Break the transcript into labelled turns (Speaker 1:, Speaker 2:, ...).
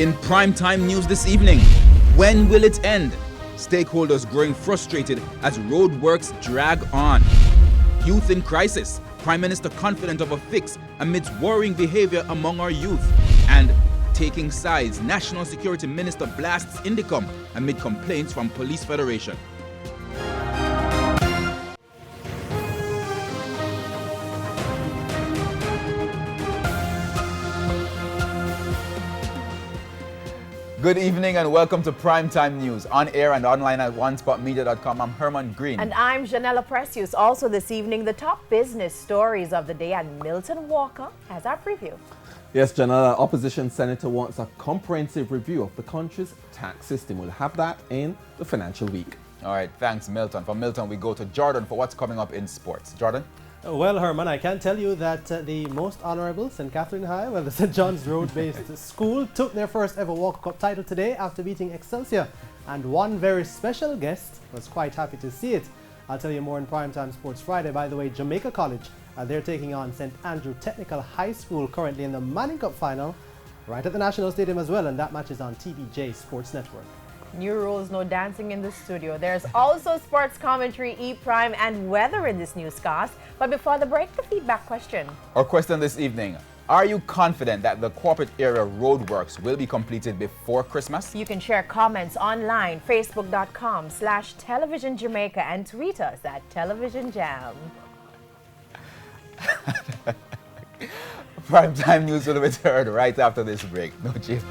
Speaker 1: In primetime news this evening, when will it end? Stakeholders growing frustrated as roadworks drag on. Youth in crisis. Prime Minister confident of a fix amidst worrying behavior among our youth. And taking sides, National Security Minister blasts Indicom amid complaints from Police Federation. Good evening and welcome to Primetime News, on air and online at onespotmedia.com. I'm Herman Green.
Speaker 2: And I'm Janella Precious. Also this evening, the top business stories of the day, and Milton Walker has our preview.
Speaker 3: Yes, Janella, opposition senator wants a comprehensive review of the country's tax system. We'll have that in the financial week.
Speaker 1: All right, thanks, Milton. From Milton, we go to Jordan for what's coming up in sports. Jordan?
Speaker 4: Well, Herman, I can tell you that the most honorable St. Catherine High, well, the St. John's Road-based school, took their first ever Walker Cup title today after beating Excelsior. And one very special guest was quite happy to see it. I'll tell you more in Primetime Sports Friday. By the way, Jamaica College, they're taking on St. Andrew Technical High School, currently in the Manning Cup final, right at the National Stadium as well, and that match is on TVJ Sports Network.
Speaker 2: New rules, no dancing in the studio. There's also sports commentary, E-Prime, and weather in this newscast. But before the break, the feedback question.
Speaker 1: Our question this evening: are you confident that the corporate area roadworks will be completed before Christmas?
Speaker 2: You can share comments online, facebook.com/Television Jamaica, and tweet us at Television Jam.
Speaker 1: Primetime News will return right after this break. No chief.